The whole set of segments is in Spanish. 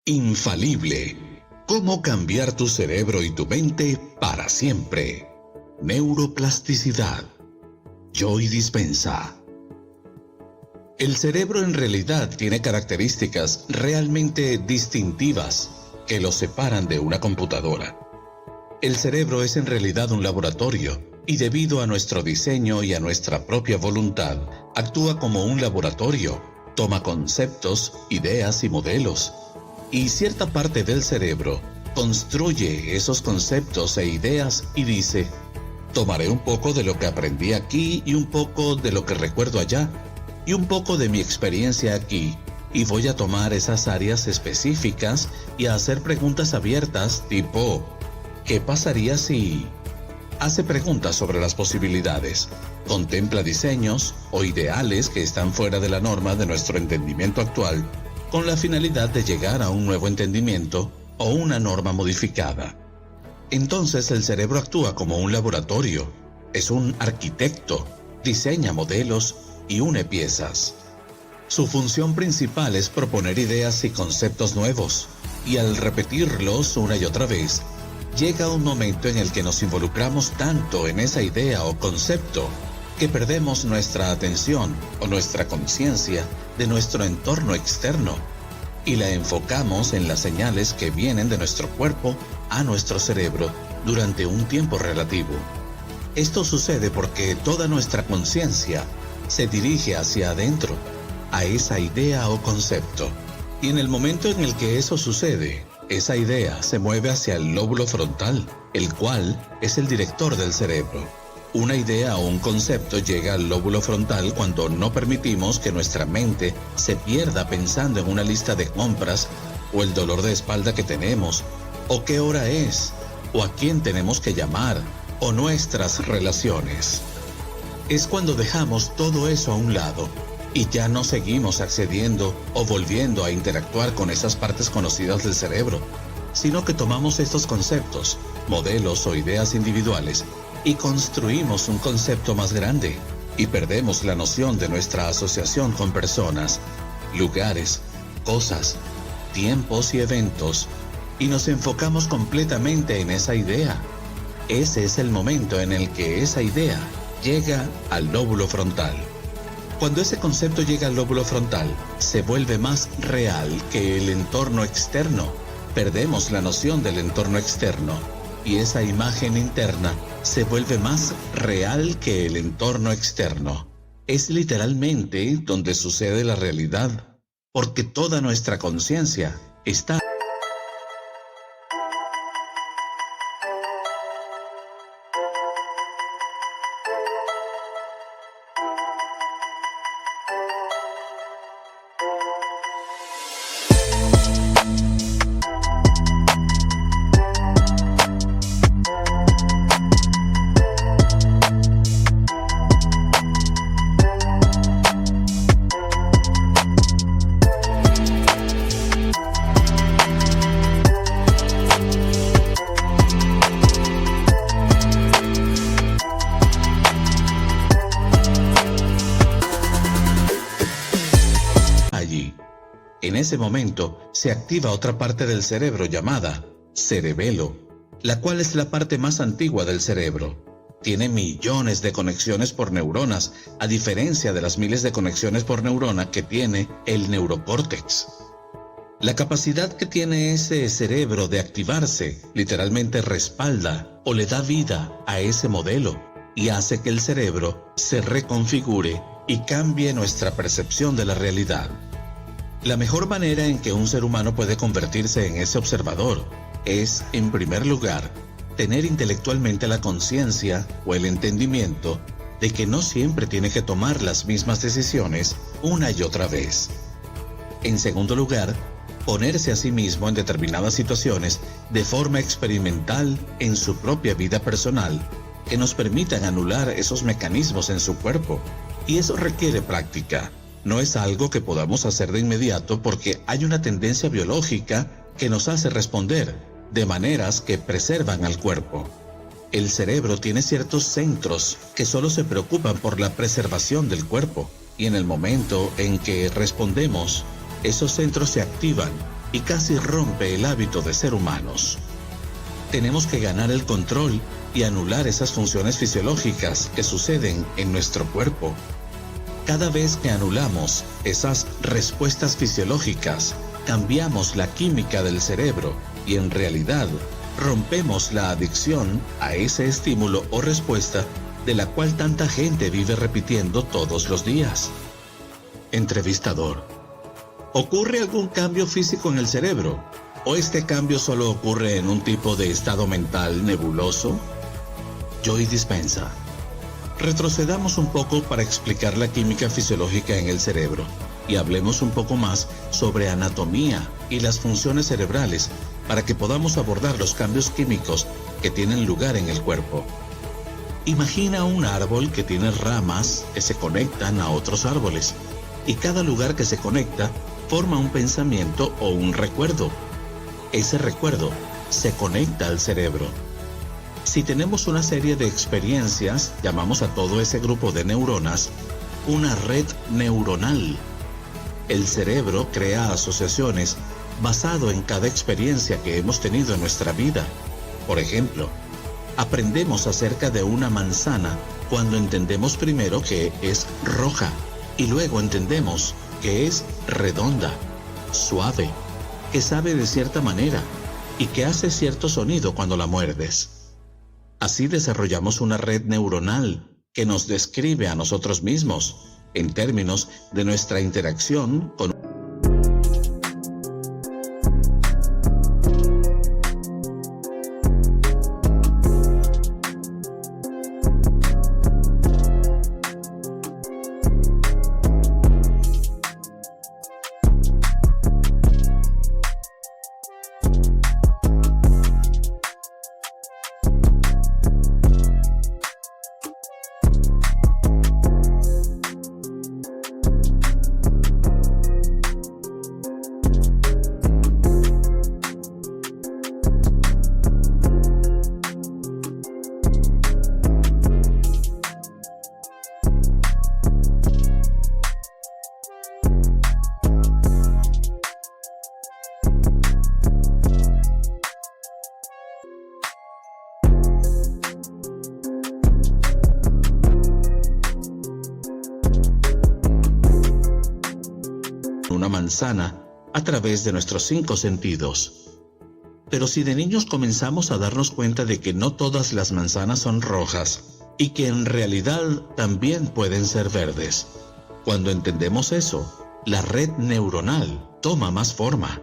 Infalible. ¿Cómo cambiar tu cerebro y tu mente para siempre? Neuroplasticidad. Joy Dispenza. El cerebro en realidad tiene características realmente distintivas que lo separan de una computadora. El cerebro es en realidad un laboratorio y debido a nuestro diseño y a nuestra propia voluntad, actúa como un laboratorio, toma conceptos, ideas y modelos. Y cierta parte del cerebro construye esos conceptos e ideas y dice, tomaré un poco de lo que aprendí aquí y un poco de lo que recuerdo allá y un poco de mi experiencia aquí y voy a tomar esas áreas específicas y a hacer preguntas abiertas tipo, ¿qué pasaría si...? Hace preguntas sobre las posibilidades, contempla diseños o ideales que están fuera de la norma de nuestro entendimiento actual con la finalidad de llegar a un nuevo entendimiento o una norma modificada. Entonces el cerebro actúa como un laboratorio, es un arquitecto, diseña modelos y une piezas. Su función principal es proponer ideas y conceptos nuevos, y al repetirlos una y otra vez, llega un momento en el que nos involucramos tanto en esa idea o concepto que perdemos nuestra atención o nuestra conciencia de nuestro entorno externo y la enfocamos en las señales que vienen de nuestro cuerpo a nuestro cerebro durante un tiempo relativo. Esto sucede porque toda nuestra conciencia se dirige hacia adentro, a esa idea o concepto, y en el momento en el que eso sucede, esa idea se mueve hacia el lóbulo frontal, el cual es el director del cerebro. Una idea o un concepto llega al lóbulo frontal cuando no permitimos que nuestra mente se pierda pensando en una lista de compras, o el dolor de espalda que tenemos, o qué hora es, o a quién tenemos que llamar, o nuestras relaciones. Es cuando dejamos todo eso a un lado y ya no seguimos accediendo o volviendo a interactuar con esas partes conocidas del cerebro, sino que tomamos estos conceptos, modelos o ideas individuales y construimos un concepto más grande y perdemos la noción de nuestra asociación con personas, lugares, cosas, tiempos y eventos y nos enfocamos completamente en esa idea. Ese es el momento en el que esa idea llega al lóbulo frontal. Cuando ese concepto llega al lóbulo frontal, se vuelve más real que el entorno externo. Perdemos la noción del entorno externo y esa imagen interna se vuelve más real que el entorno externo. Es literalmente donde sucede la realidad, porque toda nuestra conciencia está allí. En ese momento se activa otra parte del cerebro llamada cerebelo, la cual es la parte más antigua del cerebro. Tiene millones de conexiones por neuronas, a diferencia de las miles de conexiones por neurona que tiene el neurocórtex. La capacidad que tiene ese cerebro de activarse literalmente respalda o le da vida a ese modelo y hace que el cerebro se reconfigure y cambie nuestra percepción de la realidad. La mejor manera en que un ser humano puede convertirse en ese observador es, en primer lugar, tener intelectualmente la conciencia o el entendimiento de que no siempre tiene que tomar las mismas decisiones una y otra vez. En segundo lugar, ponerse a sí mismo en determinadas situaciones de forma experimental en su propia vida personal que nos permitan anular esos mecanismos en su cuerpo. Y eso requiere práctica. No es algo que podamos hacer de inmediato porque hay una tendencia biológica que nos hace responder de maneras que preservan al cuerpo. El cerebro tiene ciertos centros que solo se preocupan por la preservación del cuerpo y en el momento en que respondemos, esos centros se activan y casi rompe el hábito de ser humanos. Tenemos que ganar el control y anular esas funciones fisiológicas que suceden en nuestro cuerpo. Cada vez que anulamos esas respuestas fisiológicas, cambiamos la química del cerebro y en realidad rompemos la adicción a ese estímulo o respuesta de la cual tanta gente vive repitiendo todos los días. Entrevistador: ¿ocurre algún cambio físico en el cerebro? ¿O este cambio solo ocurre en un tipo de estado mental nebuloso? Joy Dispenza: retrocedamos un poco para explicar la química fisiológica en el cerebro y hablemos un poco más sobre anatomía y las funciones cerebrales para que podamos abordar los cambios químicos que tienen lugar en el cuerpo. Imagina un árbol que tiene ramas que se conectan a otros árboles y cada lugar que se conecta forma un pensamiento o un recuerdo. Ese recuerdo se conecta al cerebro. Si tenemos una serie de experiencias, llamamos a todo ese grupo de neuronas una red neuronal. El cerebro crea asociaciones basado en cada experiencia que hemos tenido en nuestra vida. Por ejemplo, aprendemos acerca de una manzana cuando entendemos primero que es roja y luego entendemos que es redonda, suave, que sabe de cierta manera y que hace cierto sonido cuando la muerdes. Así desarrollamos una red neuronal que nos describe a nosotros mismos en términos de nuestra interacción con una manzana a través de nuestros 5 sentidos. Pero si de niños comenzamos a darnos cuenta de que no todas las manzanas son rojas y que en realidad también pueden ser verdes, cuando entendemos eso, la red neuronal toma más forma.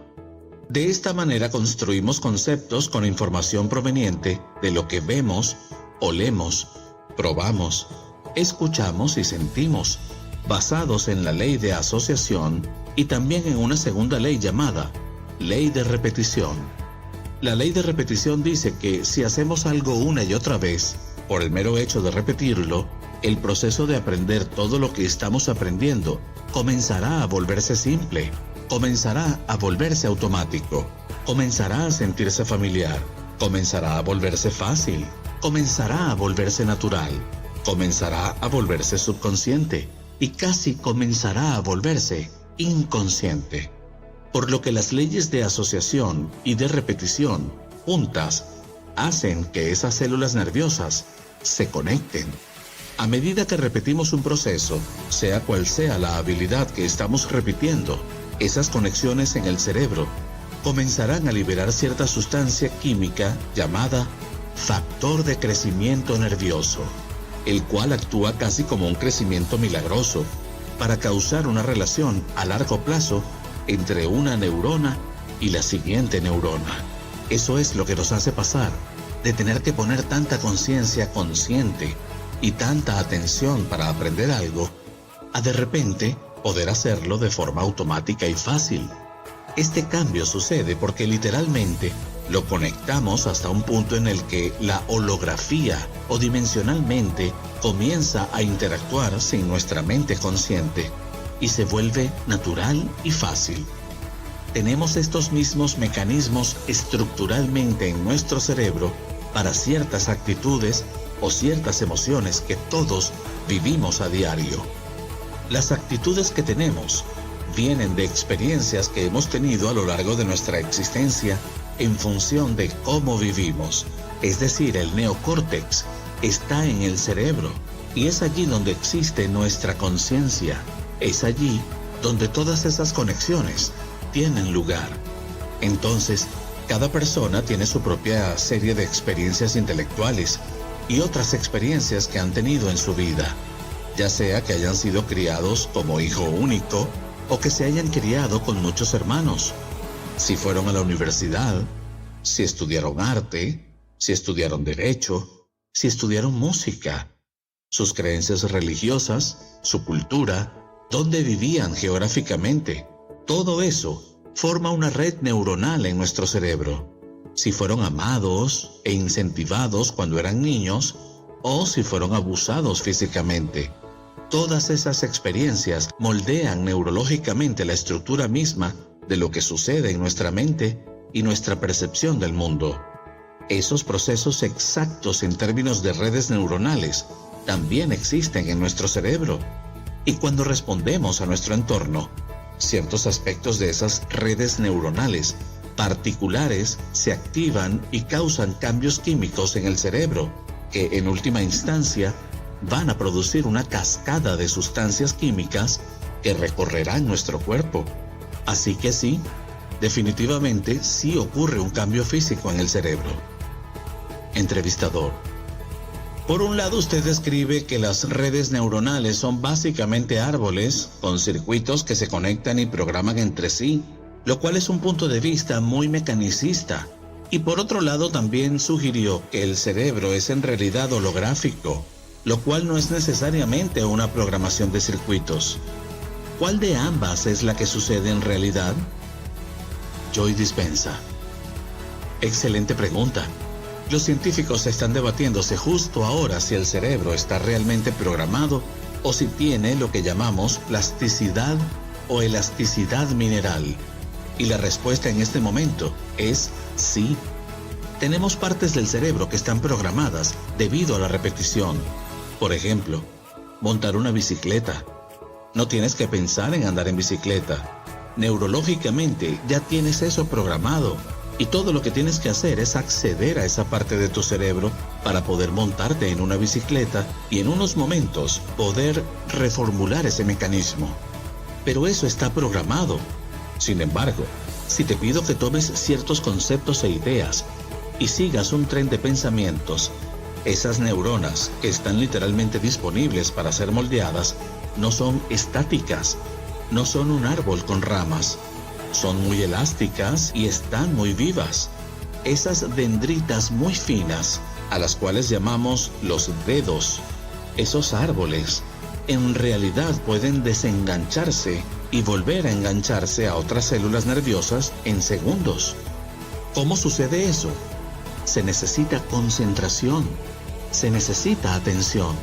De esta manera construimos conceptos con información proveniente de lo que vemos, olemos, probamos, escuchamos y sentimos, basados en la ley de asociación y también en una segunda ley llamada ley de repetición. La ley de repetición dice que si hacemos algo una y otra vez, por el mero hecho de repetirlo, el proceso de aprender todo lo que estamos aprendiendo comenzará a volverse simple, comenzará a volverse automático, comenzará a sentirse familiar, comenzará a volverse fácil, comenzará a volverse natural, comenzará a volverse subconsciente y casi comenzará a volverse inconsciente. Por lo que las leyes de asociación y de repetición juntas hacen que esas células nerviosas se conecten. A medida que repetimos un proceso, sea cual sea la habilidad que estamos repitiendo, esas conexiones en el cerebro comenzarán a liberar cierta sustancia química llamada factor de crecimiento nervioso, el cual actúa casi como un crecimiento milagroso para causar una relación a largo plazo entre una neurona y la siguiente neurona. Eso es lo que nos hace pasar de tener que poner tanta conciencia consciente y tanta atención para aprender algo, a de repente poder hacerlo de forma automática y fácil. Este cambio sucede porque literalmente lo conectamos hasta un punto en el que la holografía o dimensionalmente comienza a interactuar sin nuestra mente consciente y se vuelve natural y fácil. Tenemos estos mismos mecanismos estructuralmente en nuestro cerebro para ciertas actitudes o ciertas emociones que todos vivimos a diario. Las actitudes que tenemos vienen de experiencias que hemos tenido a lo largo de nuestra existencia en función de cómo vivimos. Es decir, el neocórtex está en el cerebro y es allí donde existe nuestra conciencia. Es allí donde todas esas conexiones tienen lugar. Entonces, cada persona tiene su propia serie de experiencias intelectuales y otras experiencias que han tenido en su vida, ya sea que hayan sido criados como hijo único o que se hayan criado con muchos hermanos, si fueron a la universidad, si estudiaron arte, si estudiaron derecho, si estudiaron música, sus creencias religiosas, su cultura, dónde vivían geográficamente. Todo eso forma una red neuronal en nuestro cerebro. Si fueron amados e incentivados cuando eran niños o si fueron abusados físicamente. Todas esas experiencias moldean neurológicamente la estructura misma de lo que sucede en nuestra mente y nuestra percepción del mundo. Esos procesos exactos en términos de redes neuronales también existen en nuestro cerebro. Y cuando respondemos a nuestro entorno, ciertos aspectos de esas redes neuronales particulares se activan y causan cambios químicos en el cerebro, que en última instancia van a producir una cascada de sustancias químicas que recorrerán nuestro cuerpo. Así que sí, definitivamente sí ocurre un cambio físico en el cerebro. Entrevistador: por un lado, usted describe que las redes neuronales son básicamente árboles con circuitos que se conectan y programan entre sí, lo cual es un punto de vista muy mecanicista. Y por otro lado, también sugirió que el cerebro es en realidad holográfico, lo cual no es necesariamente una programación de circuitos. ¿Cuál de ambas es la que sucede en realidad? Joy Dispenza: excelente pregunta. Los científicos están debatiéndose justo ahora si el cerebro está realmente programado o si tiene lo que llamamos plasticidad o elasticidad mineral. Y la respuesta en este momento es sí. Tenemos partes del cerebro que están programadas debido a la repetición. Por ejemplo, montar una bicicleta. No tienes que pensar en andar en bicicleta. Neurológicamente ya tienes eso programado. Y todo lo que tienes que hacer es acceder a esa parte de tu cerebro para poder montarte en una bicicleta y en unos momentos poder reformular ese mecanismo. Pero eso está programado. Sin embargo, si te pido que tomes ciertos conceptos e ideas y sigas un tren de pensamientos, esas neuronas que están literalmente disponibles para ser moldeadas no son estáticas, no son un árbol con ramas. Son muy elásticas y están muy vivas. Esas dendritas muy finas, a las cuales llamamos los dedos, esos árboles, en realidad pueden desengancharse y volver a engancharse a otras células nerviosas en segundos. ¿Cómo sucede eso? Se necesita concentración, se necesita atención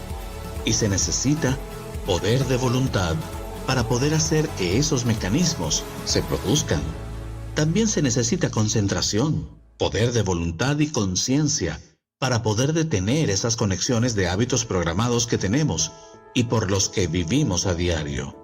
y se necesita poder de voluntad para poder hacer que esos mecanismos se produzcan. También se necesita concentración, poder de voluntad y conciencia para poder detener esas conexiones de hábitos programados que tenemos y por los que vivimos a diario.